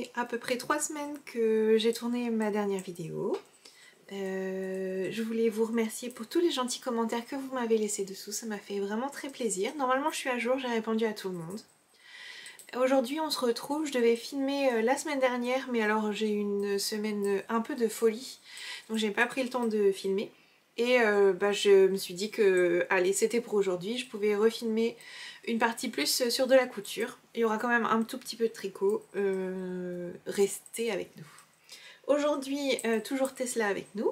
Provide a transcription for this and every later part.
fait à peu près 3 semaines que j'ai tourné ma dernière vidéo. Je voulais vous remercier pour tous les gentils commentaires que vous m'avez laissés dessous, ça m'a fait vraiment très plaisir. Normalement je suis à jour, j'ai répondu à tout le monde. Aujourd'hui on se retrouve, je devais filmer la semaine dernière, mais alors j'ai eu une semaine un peu de folie, donc j'ai pas pris le temps de filmer. Et je me suis dit que, allez, c'était pour aujourd'hui, je pouvais refilmer une partie plus sur de la couture. Il y aura quand même un tout petit peu de tricot, restez avec nous. Aujourd'hui, toujours Tesla avec nous.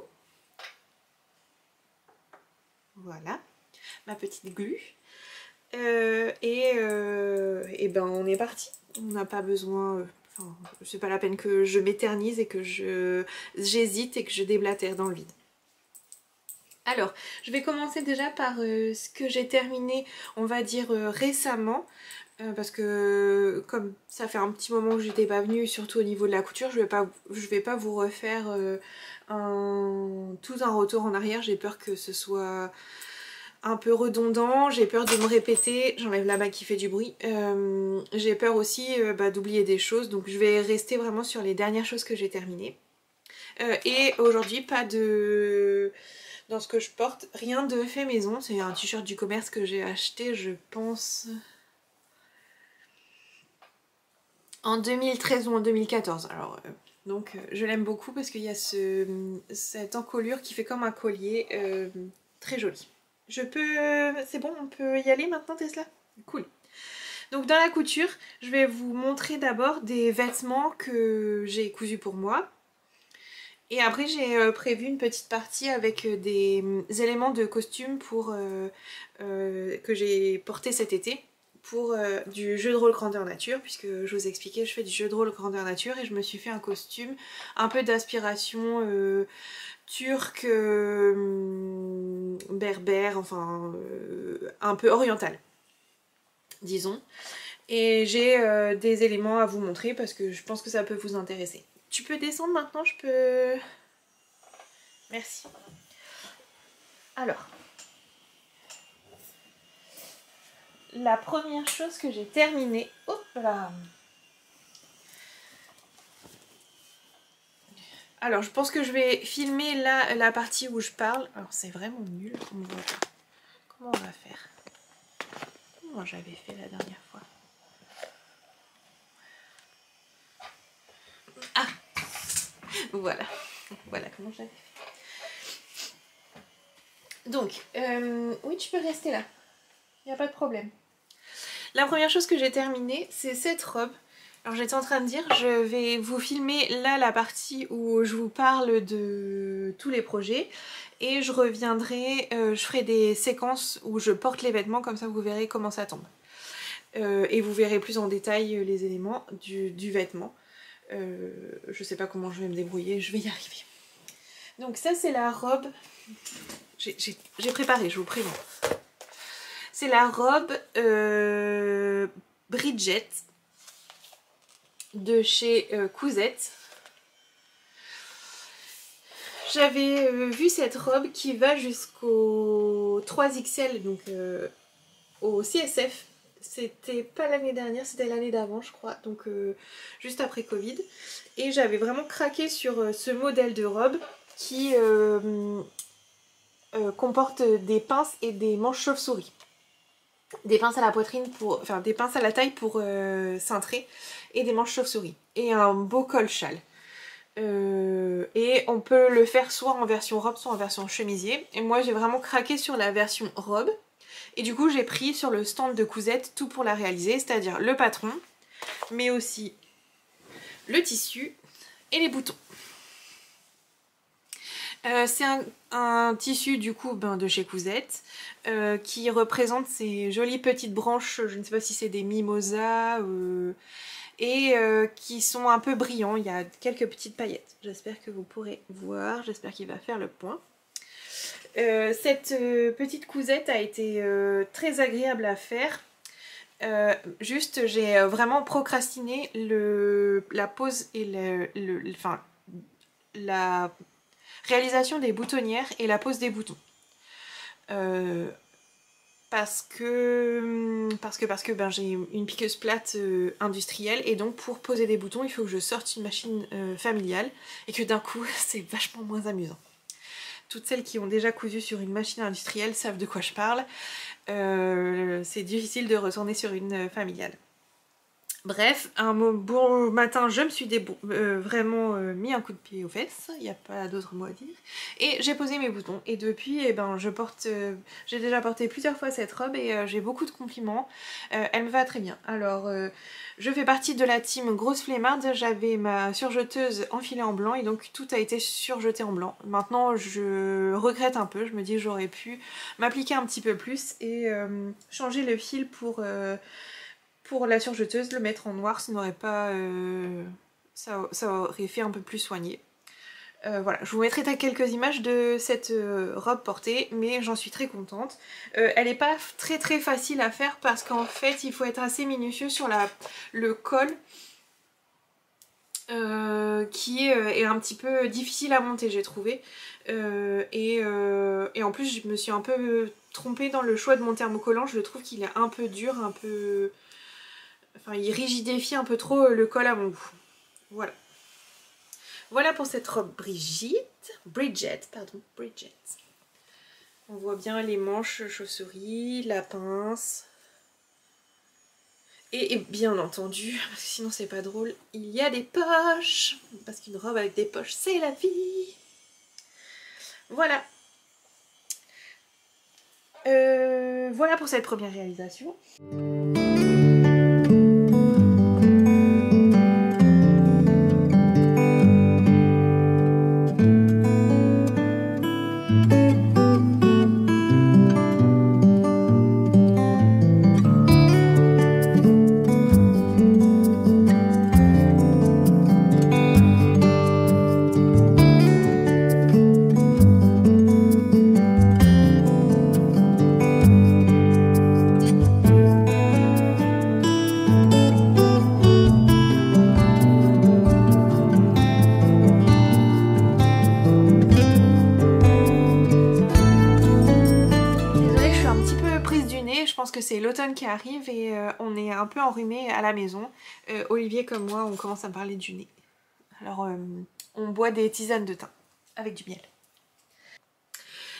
Voilà, ma petite glu. Et ben on est parti. On n'a pas besoin... Enfin, c'est pas la peine que je m'éternise et que j'hésite et que je déblatère dans le vide. Alors, je vais commencer déjà par ce que j'ai terminé, on va dire récemment, parce que comme ça fait un petit moment que j'étais pas venue, surtout au niveau de la couture, je vais pas vous refaire tout un retour en arrière, j'ai peur que ce soit un peu redondant, j'ai peur de me répéter, j'enlève la bague qui fait du bruit, j'ai peur aussi d'oublier des choses, donc je vais rester vraiment sur les dernières choses que j'ai terminées. Et aujourd'hui, pas de... Dans ce que je porte, rien de fait maison, c'est un t-shirt du commerce que j'ai acheté, je pense, en 2013 ou en 2014. Alors, je l'aime beaucoup parce qu'il y a cette encolure qui fait comme un collier, très joli. C'est bon, on peut y aller maintenant, Tesla? Cool. Donc dans la couture, je vais vous montrer d'abord des vêtements que j'ai cousus pour moi. Et après j'ai prévu une petite partie avec des éléments de costume que j'ai porté cet été pour du jeu de rôle grandeur nature, puisque je vous expliquais je fais du jeu de rôle grandeur nature et je me suis fait un costume un peu d'inspiration turque, berbère, enfin un peu orientale, disons. Et j'ai des éléments à vous montrer parce que je pense que ça peut vous intéresser. Tu peux descendre maintenant, je peux... Merci. Alors, la première chose que j'ai terminée... Hop là. Alors, je pense que je vais filmer là la partie où je parle. Alors, c'est vraiment nul. On voit pas. Comment on va faire? Comment j'avais fait la dernière fois? Ah! Voilà. Voilà comment j'avais fait. Donc, oui, tu peux rester là. Il n'y a pas de problème. La première chose que j'ai terminée, c'est cette robe. Alors j'étais en train de dire, je vais vous filmer là la partie où je vous parle de tous les projets. Et je reviendrai, je ferai des séquences où je porte les vêtements, comme ça vous verrez comment ça tombe. Et vous verrez plus en détail les éléments du vêtement. Je sais pas comment je vais me débrouiller, je vais y arriver. Donc ça c'est la robe, j'ai préparé, je vous préviens. C'est la robe Bridget de chez Cousette. J'avais vu cette robe qui va jusqu'au 3XL, donc au CSF. C'était pas l'année dernière, c'était l'année d'avant je crois, donc juste après Covid. Et j'avais vraiment craqué sur ce modèle de robe qui comporte des pinces et des manches chauve-souris. Des pinces à la poitrine pour... Enfin, des pinces à la taille pour cintrer et des manches chauve-souris. Et un beau col-châle. Et on peut le faire soit en version robe, soit en version chemisier. Et moi, j'ai vraiment craqué sur la version robe. Et du coup, j'ai pris sur le stand de Cousette tout pour la réaliser, c'est-à-dire le patron, mais aussi le tissu et les boutons. C'est un tissu du coup de chez Cousette qui représente ces jolies petites branches, je ne sais pas si c'est des mimosas, et qui sont un peu brillants, il y a quelques petites paillettes. J'espère que vous pourrez voir, j'espère qu'il va faire le point. Cette petite Cousette a été très agréable à faire. Juste j'ai vraiment procrastiné la pose et la réalisation des boutonnières et la pose des boutons. parce que ben, j'ai une piqueuse plate industrielle et donc pour poser des boutons il faut que je sorte une machine familiale et que d'un coup c'est vachement moins amusant. Toutes celles qui ont déjà cousu sur une machine industrielle savent de quoi je parle. C'est difficile de retourner sur une familiale. Bref, un bon matin, je me suis vraiment mis un coup de pied aux fesses, il n'y a pas d'autre mot à dire, et j'ai posé mes boutons. Et depuis, eh ben, j'ai déjà porté plusieurs fois cette robe et j'ai beaucoup de compliments. Elle me va très bien. Alors, je fais partie de la team grosse flemmarde, j'avais ma surjeteuse enfilée en blanc et donc tout a été surjeté en blanc. Maintenant, je regrette un peu, je me dis que j'aurais pu m'appliquer un petit peu plus et changer le fil pour la surjeteuse, le mettre en noir, ça n'aurait pas... ça aurait fait un peu plus soigné. Voilà, je vous mettrai quelques images de cette robe portée, mais j'en suis très contente. Elle n'est pas très facile à faire parce qu'en fait, il faut être assez minutieux sur le col qui est un petit peu difficile à monter, j'ai trouvé. Et en plus, je me suis un peu trompée dans le choix de mon thermocollant. Je trouve qu'il est un peu dur, un peu... Enfin, il rigidifie un peu trop le col à mon goût. Voilà. Voilà pour cette robe Bridget. On voit bien les manches chauve-souris, la pince. Et bien entendu, parce que sinon c'est pas drôle, il y a des poches. Parce qu'une robe avec des poches, c'est la vie. Voilà. Voilà pour cette première réalisation. Que c'est l'automne qui arrive et on est un peu enrhumé à la maison. Olivier comme moi on commence à me parler du nez. Alors on boit des tisanes de thym avec du miel.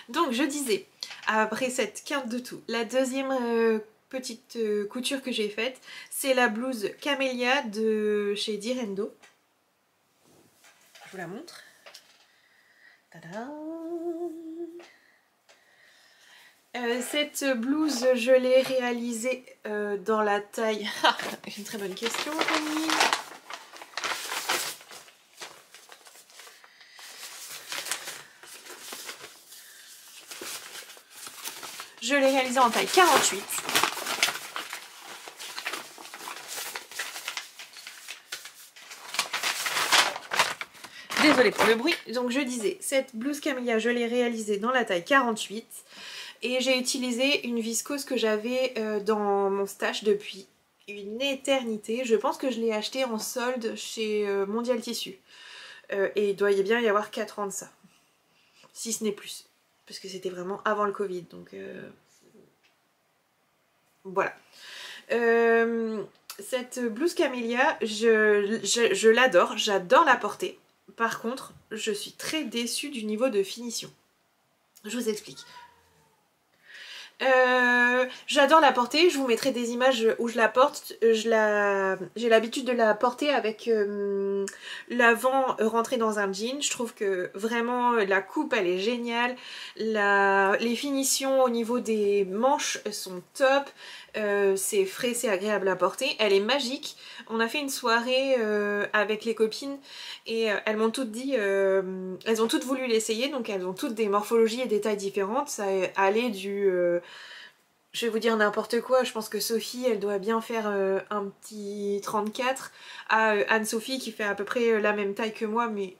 Donc je disais, après cette quinte de tout, la deuxième petite couture que j'ai faite, c'est la blouse Camélia de chez Direndo. Je vous la montre. Tadam! Cette blouse, je l'ai réalisée dans la taille... Ah, une très bonne question, Camille. Je l'ai réalisée en taille 48. Désolée pour le bruit. Donc je disais, cette blouse Camélia, je l'ai réalisée dans la taille 48. Et j'ai utilisé une viscose que j'avais dans mon stash depuis une éternité. Je pense que je l'ai acheté en solde chez Mondial Tissu. Et il doit bien y avoir 4 ans de ça. Si ce n'est plus. Parce que c'était vraiment avant le Covid. Donc voilà. Cette blouse Camélia, je l'adore. J'adore la porter. Par contre, je suis très déçue du niveau de finition. Je vous explique. J'adore la porter, je vous mettrai des images où je la porte. J'ai l'habitude de la porter avec l'avant rentré dans un jean. Je trouve que vraiment la coupe elle est géniale, les finitions au niveau des manches sont top, c'est frais, c'est agréable à porter, elle est magique. On a fait une soirée avec les copines et elles m'ont toutes dit, elles ont toutes voulu l'essayer, donc elles ont toutes des morphologies et des tailles différentes. Ça allait du... je vais vous dire n'importe quoi, je pense que Sophie elle doit bien faire un petit 34 à Anne-Sophie qui fait à peu près la même taille que moi, mais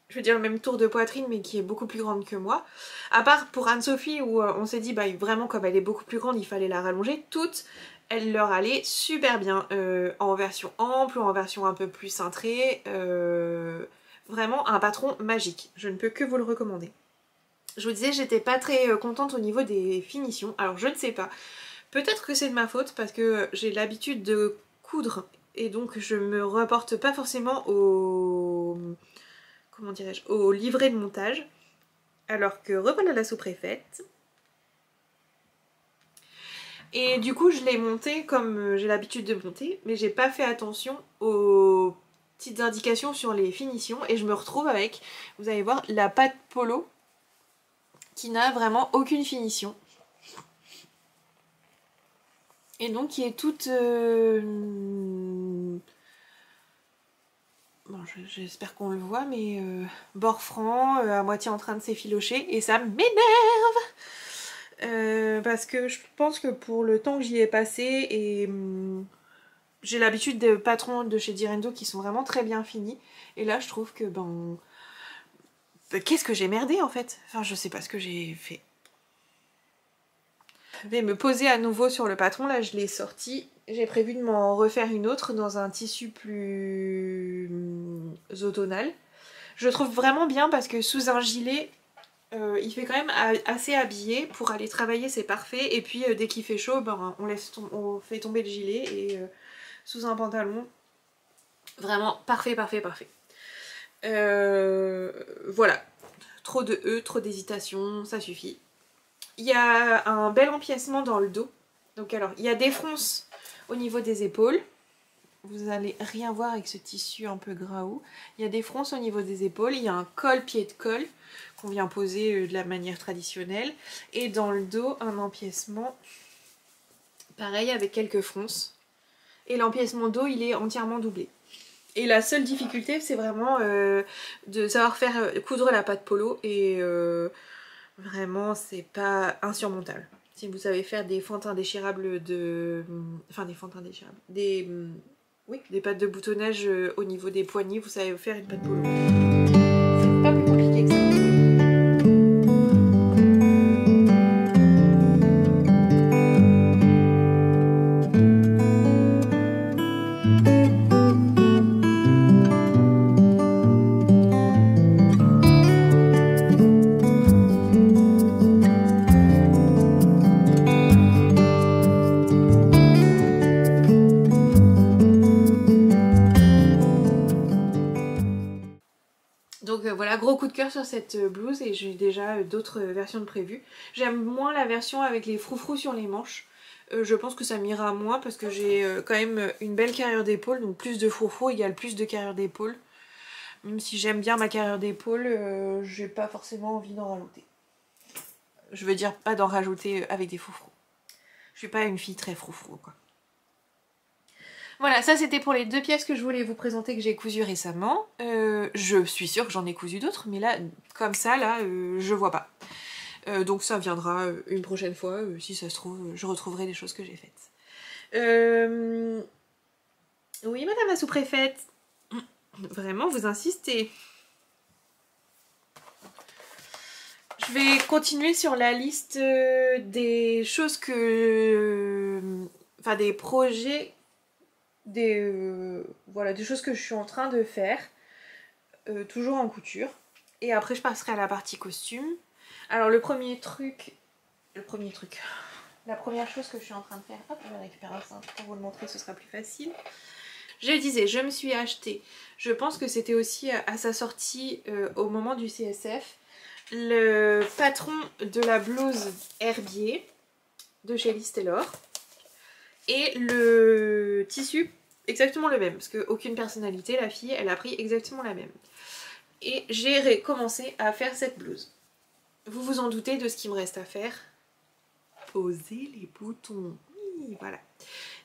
je veux dire le même tour de poitrine mais qui est beaucoup plus grande que moi. À part pour Anne-Sophie où on s'est dit bah vraiment comme elle est beaucoup plus grande il fallait la rallonger, toutes elles leur allaient super bien en version ample ou en version un peu plus cintrée, vraiment un patron magique, je ne peux que vous le recommander. Je vous disais, j'étais pas très contente au niveau des finitions. Alors je ne sais pas. Peut-être que c'est de ma faute parce que j'ai l'habitude de coudre et donc je me reporte pas forcément au... comment dirais-je, au livret de montage. Alors que revoilà la sous-préfète. Et du coup je l'ai monté comme j'ai l'habitude de monter, mais j'ai pas fait attention aux petites indications sur les finitions et je me retrouve avec, vous allez voir, la pâte polo qui n'a vraiment aucune finition. Et donc qui est toute... Bon, j'espère qu'on le voit, mais bord franc, à moitié en train de s'effilocher, et ça m'énerve parce que je pense que pour le temps que j'y ai passé, et j'ai l'habitude des patrons de chez Direndo qui sont vraiment très bien finis, et là je trouve que qu'est-ce que j'ai merdé en fait. Enfin je sais pas ce que j'ai fait. Je vais me poser à nouveau sur le patron, là je l'ai sorti. J'ai prévu de m'en refaire une autre dans un tissu plus automnal. Je le trouve vraiment bien parce que sous un gilet, il fait quand même assez habillé. Pour aller travailler c'est parfait. Et puis dès qu'il fait chaud, on fait tomber le gilet. Et sous un pantalon, vraiment parfait, parfait, parfait. Voilà. Trop de E, trop d'hésitation, ça suffit. Il y a un bel empiècement dans le dos. Donc alors, il y a des fronces au niveau des épaules. Vous allez rien voir avec ce tissu un peu graou. Il y a des fronces au niveau des épaules. Il y a un col, pied de colle, qu'on vient poser de la manière traditionnelle. Et dans le dos, un empiècement, pareil, avec quelques fronces. Et l'empiècement dos, il est entièrement doublé. Et la seule difficulté, c'est vraiment de savoir faire coudre la pâte polo. Et vraiment, c'est pas insurmontable. Si vous savez faire des fendants déchirables de... Enfin, des fendants déchirables. Oui, des pattes de boutonnage au niveau des poignets, vous savez faire une pâte polo. C'est pas plus compliqué que ça. Donc voilà, gros coup de cœur sur cette blouse et j'ai déjà d'autres versions de prévues. J'aime moins la version avec les froufrous sur les manches. Je pense que ça m'ira moins parce que j'ai quand même une belle carrure d'épaule, donc plus de froufrous égale plus de carrure d'épaule. Même si j'aime bien ma carrure d'épaule, j'ai pas forcément envie d'en rajouter. Je veux dire pas d'en rajouter avec des froufrous. Je suis pas une fille très froufrou quoi. Voilà, ça c'était pour les deux pièces que je voulais vous présenter que j'ai cousues récemment. Je suis sûre que j'en ai cousu d'autres, mais là, comme ça, là, je vois pas. Donc ça viendra une prochaine fois, si ça se trouve, je retrouverai les choses que j'ai faites. Oui, madame la sous-préfète. Vraiment, vous insistez. Je vais continuer sur la liste des choses que... Enfin, des projets... Voilà, des choses que je suis en train de faire. Toujours en couture. Et après, je passerai à la partie costume. Alors, la première chose que je suis en train de faire... Hop, je vais récupérer ça pour vous le montrer, ce sera plus facile. Je disais, je me suis acheté, je pense que c'était aussi à sa sortie au moment du CSF, le patron de la blouse Herbier de chez Liz Taylor et le tissu exactement le même parce qu'aucune personnalité, la fille elle a pris exactement la même. Et j'ai commencé à faire cette blouse. Vous vous en doutez de ce qu'il me reste à faire? Poser les boutons. Oui, voilà.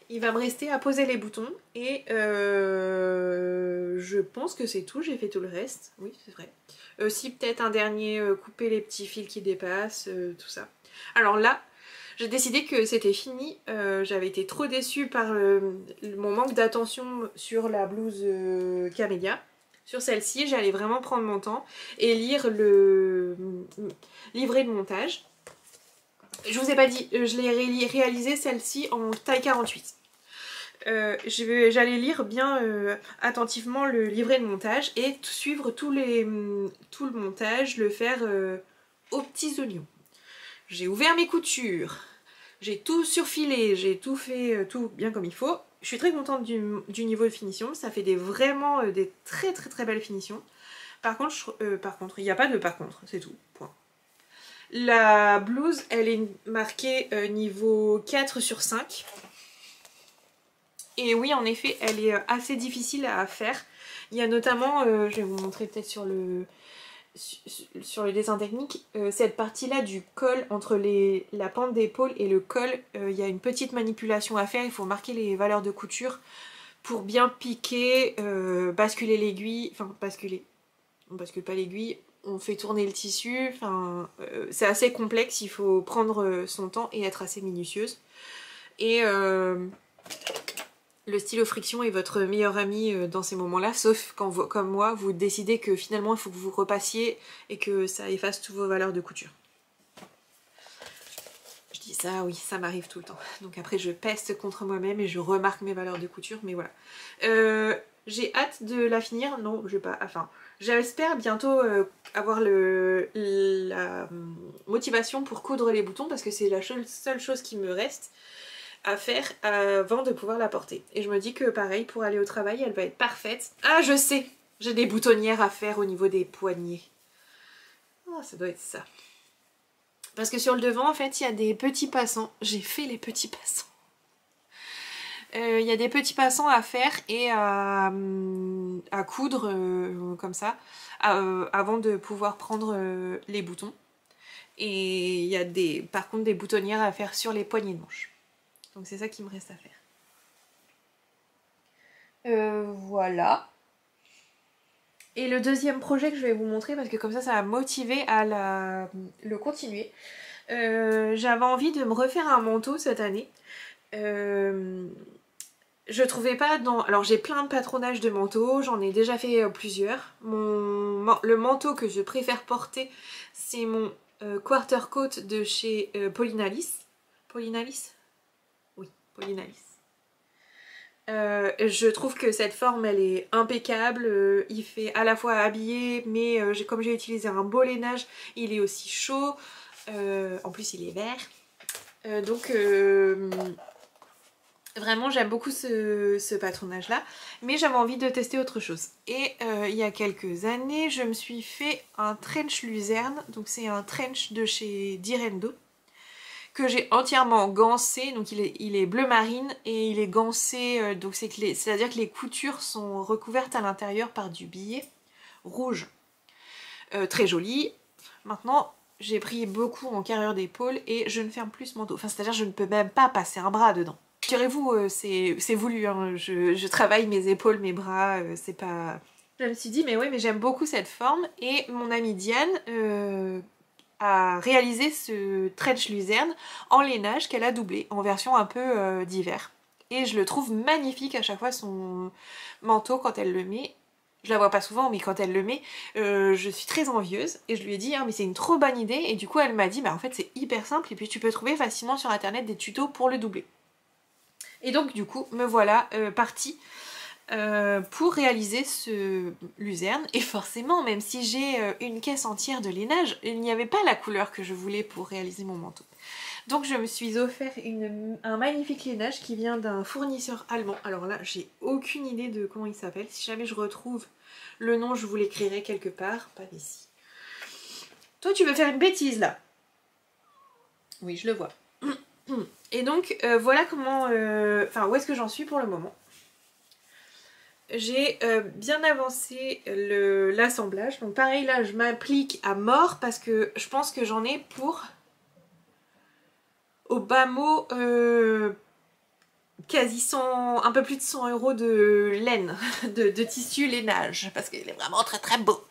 Il va me rester à poser les boutons et je pense que c'est tout, j'ai fait tout le reste, oui c'est vrai. Si peut-être un dernier, couper les petits fils qui dépassent, tout ça. Alors là, j'ai décidé que c'était fini, j'avais été trop déçue par mon manque d'attention sur la blouse Camélia. Sur celle-ci, j'allais vraiment prendre mon temps et lire le livret de montage. Je vous ai pas dit, je l'ai réalisé celle-ci en taille 48. J'allais lire bien attentivement le livret de montage et suivre tout le montage, le faire aux petits oignons. J'ai ouvert mes coutures, j'ai tout surfilé, j'ai tout fait tout bien comme il faut. Je suis très contente du niveau de finition, ça fait vraiment des très belles finitions. Par contre, il n'y a pas de par contre, c'est tout, point. La blouse, elle est marquée niveau 4 sur 5. Et oui, en effet, elle est assez difficile à faire. Il y a notamment, je vais vous montrer peut-être sur le dessin technique, cette partie-là du col entre la pente d'épaule et le col, il y a une petite manipulation à faire. Il faut marquer les valeurs de couture pour bien piquer, basculer l'aiguille, enfin basculer, on bascule pas l'aiguille, on fait tourner le tissu, enfin c'est assez complexe, il faut prendre son temps et être assez minutieuse. Et le stylo friction est votre meilleur ami dans ces moments-là, sauf quand vous, comme moi, vous décidez que finalement il faut que vous repassiez et que ça efface toutes vos valeurs de couture. Je dis ça, oui, ça m'arrive tout le temps. Donc après je peste contre moi-même et je remarque mes valeurs de couture, mais voilà. J'ai hâte de la finir, non, je vais pas, enfin, j'espère bientôt avoir la motivation pour coudre les boutons parce que c'est la seule chose qui me reste à faire avant de pouvoir la porter. Et je me dis que pareil, pour aller au travail, elle va être parfaite. Ah, je sais, j'ai des boutonnières à faire au niveau des poignets. Ah, ça doit être ça. Parce que sur le devant, en fait, il y a des petits passants. J'ai fait les petits passants. Il y a des petits passants à faire et à coudre comme ça avant de pouvoir prendre les boutons. Et il y a par contre des boutonnières à faire sur les poignées de manche. Donc c'est ça qui me reste à faire. Voilà. Et le deuxième projet que je vais vous montrer, parce que comme ça m'a motivé à le continuer. J'avais envie de me refaire un manteau cette année. Je trouvais pas dans... Alors j'ai plein de patronages de manteaux, j'en ai déjà fait plusieurs. Le manteau que je préfère porter, c'est mon quarter coat de chez Polinalis. Polinalis ? Oui, Polinalis. Je trouve que cette forme elle est impeccable, il fait à la fois habillé mais comme j'ai utilisé un beau lainage il est aussi chaud, en plus il est vert, donc vraiment j'aime beaucoup ce patronage là, mais j'avais envie de tester autre chose. Et il y a quelques années je me suis fait un trench luzerne, donc c'est un trench de chez Direndo que j'ai entièrement gancé, donc il est bleu marine et il est gancé, donc c'est-à-dire que les coutures sont recouvertes à l'intérieur par du billet rouge. Très joli. Maintenant, j'ai pris beaucoup en carrure d'épaule et je ne ferme plus ce manteau. Enfin, c'est-à-dire je ne peux même pas passer un bras dedans. Rassurez-vous, c'est voulu, hein. Je travaille mes épaules, mes bras, c'est pas... Je me suis dit, mais oui, mais j'aime beaucoup cette forme. Et mon amie Diane... a réalisé ce trench luzerne en lainage qu'elle a doublé en version un peu d'hiver. Et je le trouve magnifique à chaque fois son manteau quand elle le met. Je la vois pas souvent mais quand elle le met, je suis très envieuse et je lui ai dit mais c'est une trop bonne idée et du coup elle m'a dit en fait c'est hyper simple et puis tu peux trouver facilement sur internet des tutos pour le doubler. Et donc du coup me voilà partie pour réaliser ce luzerne, et forcément même si j'ai une caisse entière de lainage, il n'y avait pas la couleur que je voulais pour réaliser mon manteau. Donc je me suis offert un magnifique lainage qui vient d'un fournisseur allemand. Alors là j'ai aucune idée de comment il s'appelle, si jamais je retrouve le nom je vous l'écrirai quelque part, pas ici. Toi tu veux faire une bêtise là? Oui je le vois. Et donc voilà comment, enfin où est-ce que j'en suis pour le moment. J'ai bien avancé l'assemblage, donc pareil là je m'applique à mort parce que je pense que j'en ai pour au bas mot quasi 100, un peu plus de 100 € de laine, de tissu lainage, parce qu'il est vraiment très beau.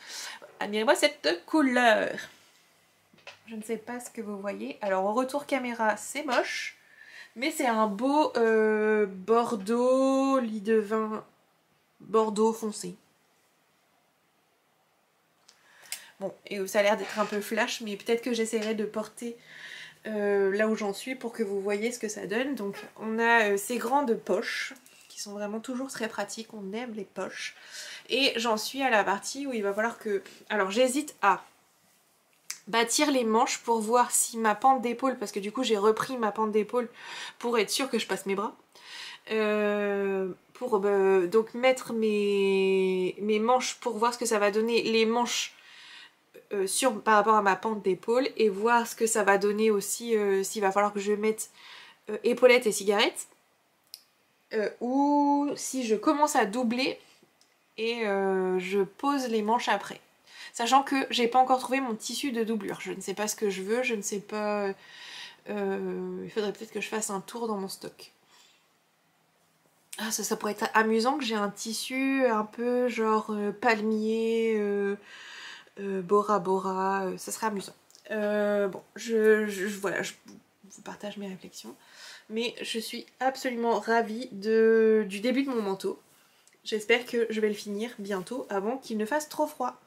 Admirez-moi cette couleur. Je ne sais pas ce que vous voyez, alors au retour caméra c'est moche, mais c'est un beau bordeaux, lit de vin bordeaux foncé. Bon, et ça a l'air d'être un peu flash, mais peut-être que j'essaierai de porter là où j'en suis pour que vous voyez ce que ça donne. Donc on a ces grandes poches qui sont vraiment toujours très pratiques, on aime les poches. Et j'en suis à la partie où il va falloir que... Alors j'hésite à bâtir les manches pour voir si ma pente d'épaule, parce que du coup j'ai repris ma pente d'épaule pour être sûre que je passe mes bras, pour donc mettre mes manches pour voir ce que ça va donner, les manches par rapport à ma pente d'épaule, et voir ce que ça va donner aussi s'il va falloir que je mette épaulettes et cigarettes, ou si je commence à doubler et je pose les manches après. Sachant que j'ai pas encore trouvé mon tissu de doublure. Je ne sais pas ce que je veux, je ne sais pas... il faudrait peut-être que je fasse un tour dans mon stock. Ah, ça pourrait être amusant que j'ai un tissu un peu genre palmier, Bora Bora, ça serait amusant. Bon, voilà, je vous partage mes réflexions. Mais je suis absolument ravie du début de mon manteau. J'espère que je vais le finir bientôt avant qu'il ne fasse trop froid.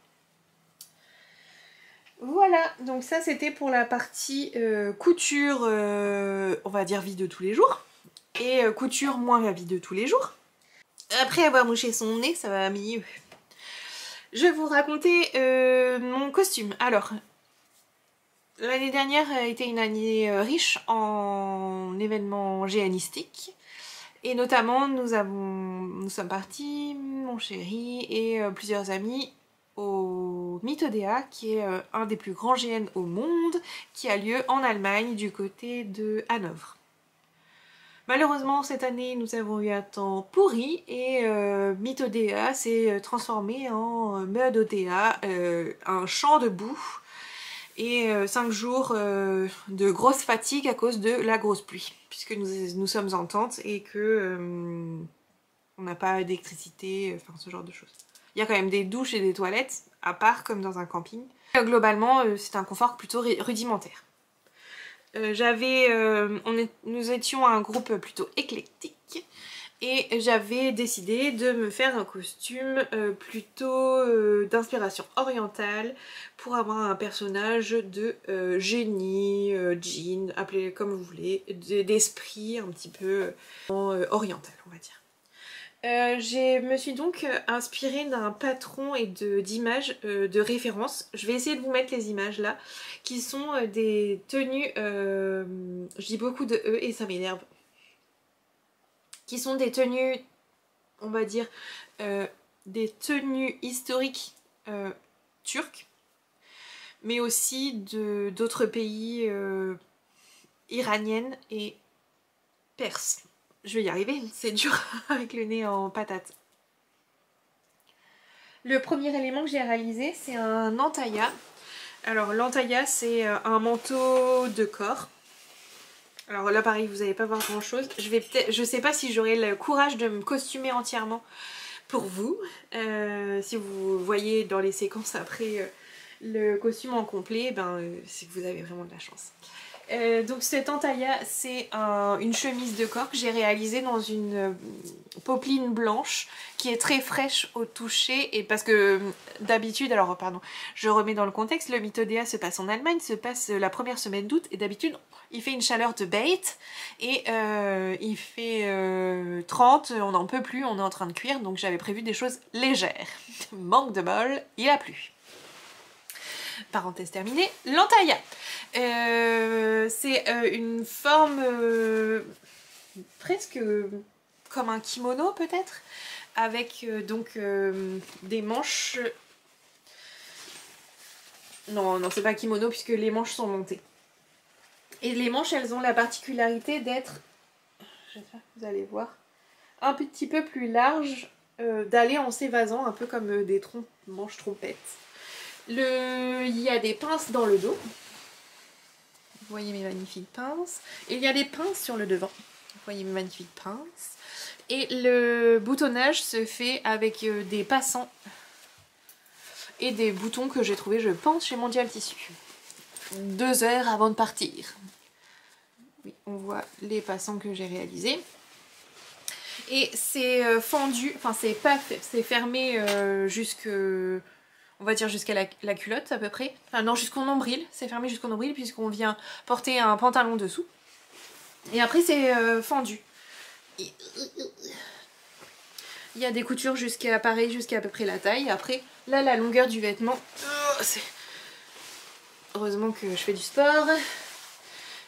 Voilà, donc ça c'était pour la partie couture, on va dire vie de tous les jours. Et couture moins la vie de tous les jours. Après avoir mouché son nez, ça va mieux. Je vais vous raconter mon costume. Alors, l'année dernière a été une année riche en événements géanistiques. Et notamment, nous sommes partis, mon chéri et plusieurs amis, au Mythodea, qui est un des plus grands GN au monde, qui a lieu en Allemagne, du côté de Hanovre. Malheureusement, cette année, nous avons eu un temps pourri et Mythodea s'est transformé en Mud-Odea, un champ de boue, et 5 jours de grosse fatigue à cause de la grosse pluie, puisque nous sommes en tente et que on n'a pas d'électricité, enfin ce genre de choses. Il y a quand même des douches et des toilettes, à part comme dans un camping. Globalement, c'est un confort plutôt rudimentaire. Nous étions un groupe plutôt éclectique et j'avais décidé de me faire un costume plutôt d'inspiration orientale pour avoir un personnage de génie, djinn, appelez-le comme vous voulez, d'esprit un petit peu oriental, on va dire. Je me suis donc inspirée d'un patron et d'images de référence. Je vais essayer de vous mettre les images là, qui sont des tenues, je dis beaucoup de E et ça m'énerve, qui sont des tenues, on va dire, des tenues historiques turques, mais aussi d'autres pays iraniennes et perses. Je vais y arriver, c'est dur avec le nez en patate. Le premier élément que j'ai réalisé, c'est un entaya. Alors l'entaya, c'est un manteau de corps. Alors là pareil, vous n'allez pas voir grand chose. Je sais pas si j'aurai le courage de me costumer entièrement pour vous. Si vous voyez dans les séquences après le costume en complet, c'est que vous avez vraiment de la chance. Donc cet entaya, c'est une chemise de corps que j'ai réalisée dans une popeline blanche qui est très fraîche au toucher, et parce que d'habitude, alors pardon, je remets dans le contexte, le Mythodea se passe en Allemagne, se passe la première semaine d'août, et d'habitude il fait une chaleur de bête et il fait 30, on n'en peut plus, on est en train de cuire, donc j'avais prévu des choses légères. Manque de bol, il a plu. Parenthèse terminée, l'entaya. C'est une forme presque comme un kimono peut-être, avec donc des manches. Non, c'est pas kimono puisque les manches sont montées. Et les manches, elles ont la particularité d'être, j'espère que vous allez voir, un petit peu plus larges, d'aller en s'évasant, un peu comme des manches trompettes. Il y a des pinces dans le dos. Vous voyez mes magnifiques pinces. Et il y a des pinces sur le devant. Vous voyez mes magnifiques pinces. Et le boutonnage se fait avec des passants et des boutons que j'ai trouvés, je pense, chez Mondial Tissu. 2 heures avant de partir. Oui, on voit les passants que j'ai réalisés. Et c'est fendu, enfin c'est fermé jusque... on va dire jusqu'à la culotte à peu près. Enfin non, jusqu'au nombril. C'est fermé jusqu'au nombril puisqu'on vient porter un pantalon dessous. Et après c'est fendu. Il y a des coutures jusqu'à pareil, jusqu'à à peu près la taille. Après, là la longueur du vêtement, heureusement que je fais du sport.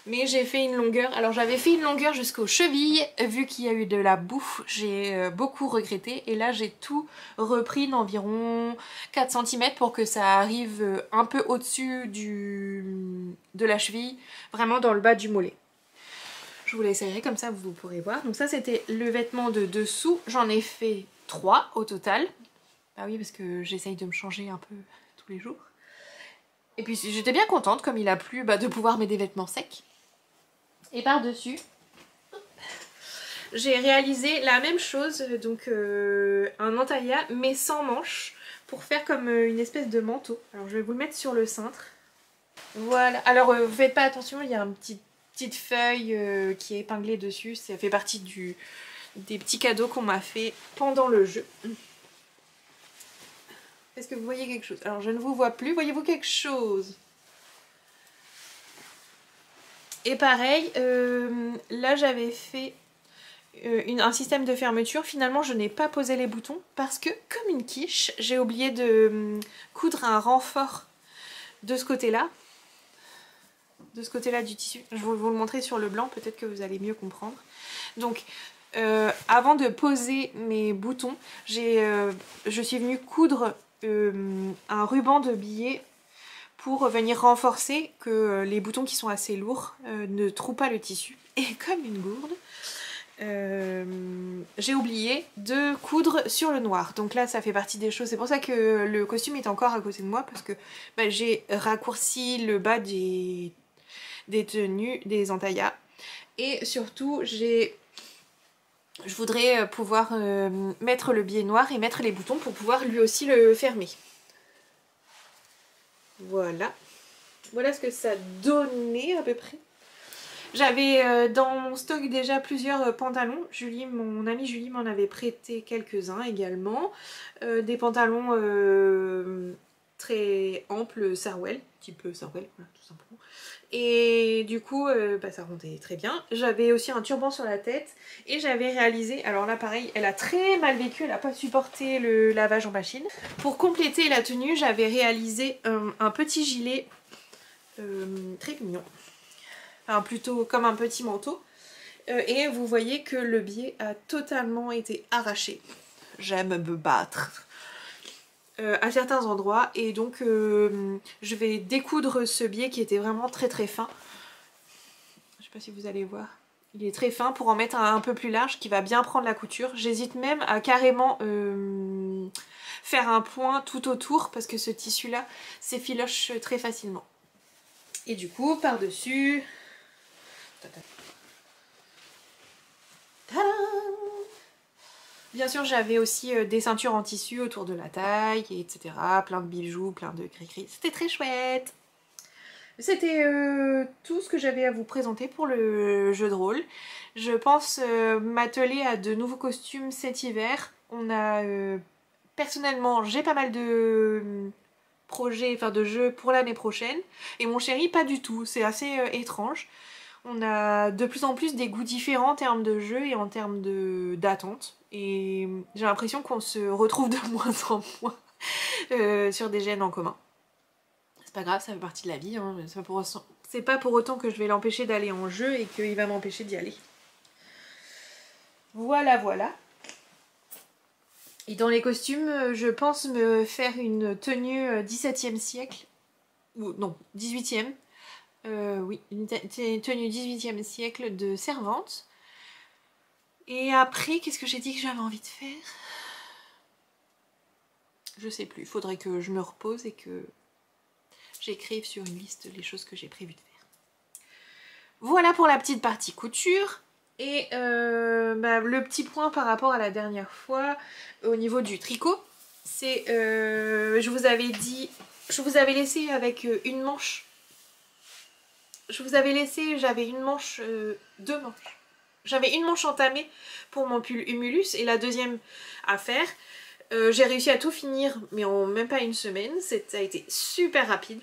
Mais j'ai fait une longueur, alors j'avais fait une longueur jusqu'aux chevilles, vu qu'il y a eu de la bouffe, j'ai beaucoup regretté. Et là j'ai tout repris d'environ 4 cm pour que ça arrive un peu au-dessus de la cheville, vraiment dans le bas du mollet. Je vous l'essayerai comme ça vous pourrez voir. Donc ça c'était le vêtement de dessous, j'en ai fait 3 au total. Ah oui, parce que j'essaye de me changer un peu tous les jours. Et puis j'étais bien contente, comme il a plu, de pouvoir mettre des vêtements secs. Et par-dessus, j'ai réalisé la même chose, donc un entaillat, mais sans manches, pour faire comme une espèce de manteau. Alors je vais vous le mettre sur le cintre. Voilà, alors vous faites pas attention, il y a une petite feuille qui est épinglée dessus, ça fait partie des petits cadeaux qu'on m'a fait pendant le jeu. Est-ce que vous voyez quelque chose? Alors je ne vous vois plus, voyez-vous quelque chose? Et pareil, là j'avais fait un système de fermeture. Finalement je n'ai pas posé les boutons parce que comme une quiche, j'ai oublié de coudre un renfort de ce côté-là. De ce côté-là du tissu. Je vais vous le montrer sur le blanc, peut-être que vous allez mieux comprendre. Donc avant de poser mes boutons, je suis venue coudre un ruban de billets pour venir renforcer que les boutons qui sont assez lourds ne trouent pas le tissu. Et comme une gourde, j'ai oublié de coudre sur le noir. Donc là ça fait partie des choses, c'est pour ça que le costume est encore à côté de moi, parce que j'ai raccourci le bas des tenues, des entaillas. Et surtout je voudrais pouvoir mettre le billet noir et mettre les boutons pour pouvoir lui aussi le fermer. Voilà. Voilà ce que ça donnait à peu près. J'avais dans mon stock déjà plusieurs pantalons. Mon amie Julie m'en avait prêté quelques-uns également. Des pantalons très amples Sarwell, type Sarwell, voilà, tout simplement. Et du coup, ça rendait très bien. J'avais aussi un turban sur la tête et j'avais réalisé, alors là pareil, elle a très mal vécu, elle n'a pas supporté le lavage en machine. Pour compléter la tenue, j'avais réalisé un petit gilet très mignon. Enfin, plutôt comme un petit manteau. Et vous voyez que le biais a totalement été arraché. J'aime me battre. À certains endroits, et donc je vais découdre ce biais qui était vraiment très très fin. Je sais pas si vous allez voir, il est très fin, pour en mettre un peu plus large qui va bien prendre la couture. J'hésite même à carrément faire un point tout autour, parce que ce tissu là s'effiloche très facilement. Et du coup par dessus, tadam, bien sûr j'avais aussi des ceintures en tissu autour de la taille, etc. Plein de bijoux, plein de gris-gris. C'était très chouette. C'était tout ce que j'avais à vous présenter pour le jeu de rôle. Je pense m'atteler à de nouveaux costumes cet hiver. On a personnellement, j'ai pas mal de projets, enfin de jeux pour l'année prochaine. Et mon chéri, pas du tout. C'est assez étrange. On a de plus en plus des goûts différents en termes de jeux et en termes d'attente. Et j'ai l'impression qu'on se retrouve de moins en moins sur des gènes en commun. C'est pas grave, ça fait partie de la vie, hein. C'est pas pour autant que je vais l'empêcher d'aller en jeu et qu'il va m'empêcher d'y aller. Voilà, voilà. Et dans les costumes, je pense me faire une tenue 17e siècle. Ou non, 18e. Oui, une tenue 18e siècle de servante. Et après, qu'est-ce que j'ai dit que j'avais envie de faire? Je sais plus, il faudrait que je me repose et que j'écrive sur une liste les choses que j'ai prévu de faire. Voilà pour la petite partie couture. Et le petit point par rapport à la dernière fois au niveau du tricot, c'est je vous avais dit, je vous avais laissé avec une manche. Je vous avais laissé, j'avais une manche, deux manches. J'avais une manche entamée pour mon pull Humulus et la deuxième à faire. J'ai réussi à tout finir, mais en même pas une semaine. Ça a été super rapide.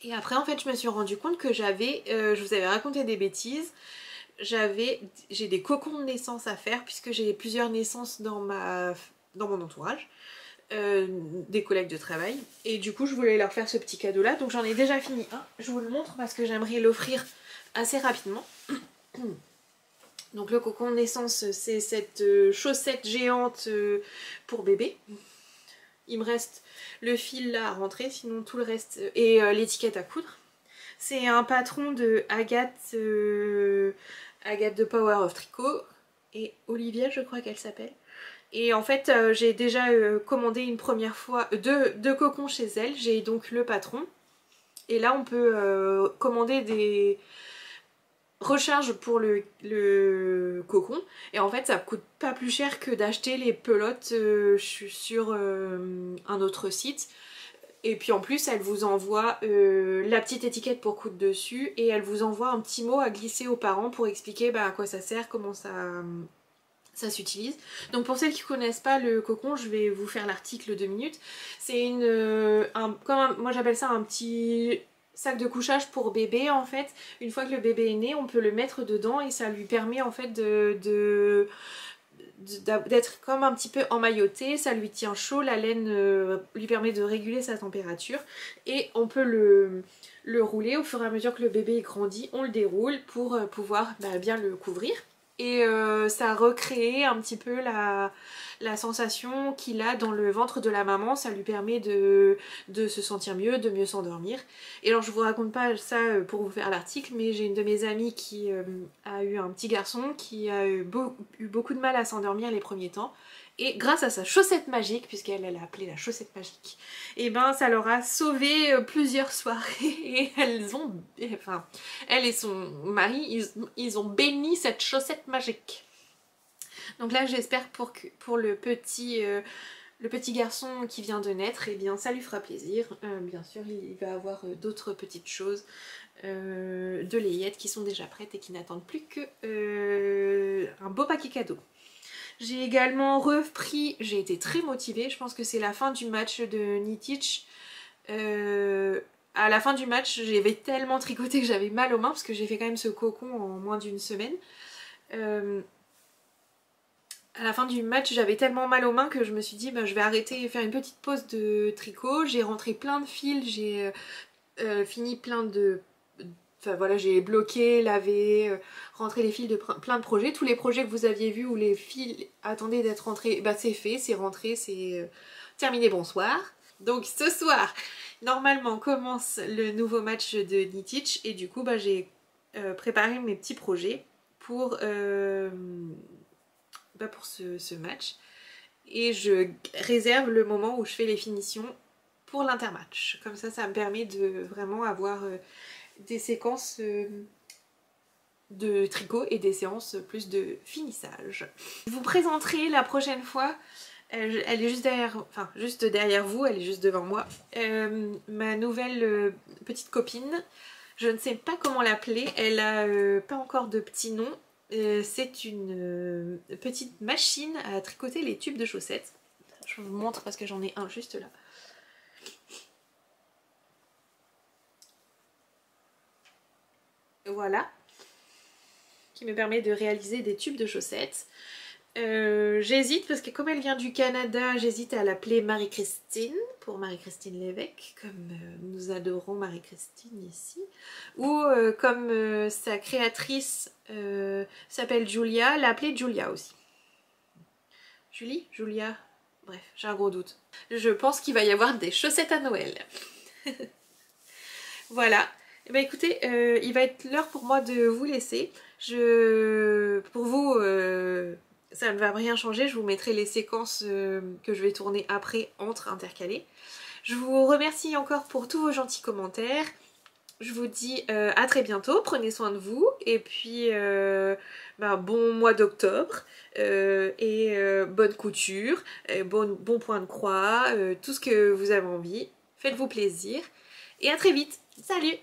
Et après, en fait, je me suis rendu compte que j'avais, je vous avais raconté des bêtises. J'ai des cocons de naissance à faire, puisque j'ai plusieurs naissances dans mon entourage. des collègues de travail. Et du coup je voulais leur faire ce petit cadeau là. Donc j'en ai déjà fini un. Je vous le montre parce que j'aimerais l'offrir assez rapidement. Donc le cocon de naissance, c'est cette chaussette géante pour bébé. Il me reste le fil là à rentrer, sinon tout le reste, et l'étiquette à coudre. C'est un patron de Agathe, Agathe de Power of Tricot, et Olivia je crois qu'elle s'appelle. Et en fait j'ai déjà commandé une première fois deux cocons chez elle, j'ai donc le patron. Et là on peut commander des recharges pour le cocon. Et en fait ça coûte pas plus cher que d'acheter les pelotes sur un autre site. Et puis en plus elle vous envoie la petite étiquette pour coudre dessus et elle vous envoie un petit mot à glisser aux parents pour expliquer à quoi ça sert, comment ça s'utilise. Donc pour celles qui ne connaissent pas le cocon, je vais vous faire l'article 2 minutes. C'est moi j'appelle ça un petit sac de couchage pour bébé en fait. Une fois que le bébé est né, on peut le mettre dedans et ça lui permet en fait d'être comme un petit peu emmailloté, ça lui tient chaud, la laine lui permet de réguler sa température et on peut le rouler au fur et à mesure que le bébé grandit, on le déroule pour pouvoir bien le couvrir. Et ça recrée un petit peu la sensation qu'il a dans le ventre de la maman, ça lui permet de se sentir mieux, de mieux s'endormir. Et alors je vous raconte pas ça pour vous faire l'article, mais j'ai une de mes amies qui a eu un petit garçon qui a eu beaucoup de mal à s'endormir les premiers temps. Et grâce à sa chaussette magique, puisqu'elle l'a appelée la chaussette magique, et ça leur a sauvé plusieurs soirées. Et elle et son mari, ils ont béni cette chaussette magique. Donc là j'espère pour le petit garçon qui vient de naître, et bien ça lui fera plaisir. Bien sûr il va avoir d'autres petites choses, de layettes qui sont déjà prêtes et qui n'attendent plus que un beau paquet cadeau. J'ai également repris, j'ai été très motivée, je pense que c'est la fin du match de Knitich. À la fin du match, j'avais tellement tricoté que j'avais mal aux mains parce que j'ai fait quand même ce cocon en moins d'une semaine. À la fin du match, j'avais tellement mal aux mains que je me suis dit je vais arrêter et faire une petite pause de tricot. J'ai rentré plein de fils, j'ai fini plein de... Enfin voilà, j'ai bloqué, lavé, rentré les fils de plein de projets. Tous les projets que vous aviez vus où les fils attendaient d'être rentrés, c'est fait, c'est rentré, c'est terminé, bonsoir. Donc ce soir, normalement commence le nouveau match de Knitich et du coup j'ai préparé mes petits projets pour ce match. Et je réserve le moment où je fais les finitions pour l'intermatch. Comme ça me permet de vraiment avoir... des séquences de tricot et des séances plus de finissage. Je vous présenterai la prochaine fois, elle est juste derrière vous, elle est juste devant moi, ma nouvelle petite copine. Je ne sais pas comment l'appeler, elle a pas encore de petit nom. C'est une petite machine à tricoter les tubes de chaussettes. Je vous montre parce que j'en ai un juste là. Voilà, qui me permet de réaliser des tubes de chaussettes. J'hésite parce que comme elle vient du Canada, j'hésite à l'appeler Marie-Christine, pour Marie-Christine Lévesque, comme nous adorons Marie-Christine ici. Ou comme sa créatrice s'appelle Julia, l'appeler Julia aussi. Julie? Julia? Bref, j'ai un gros doute. Je pense qu'il va y avoir des chaussettes à Noël. Voilà. Écoutez, il va être l'heure pour moi de vous laisser. Pour vous, ça ne va rien changer. Je vous mettrai les séquences que je vais tourner après, intercalées. Je vous remercie encore pour tous vos gentils commentaires. Je vous dis à très bientôt. Prenez soin de vous. Et puis, bon mois d'octobre. Et bonne couture. Bon point de croix. Tout ce que vous avez envie. Faites-vous plaisir. Et à très vite. Salut!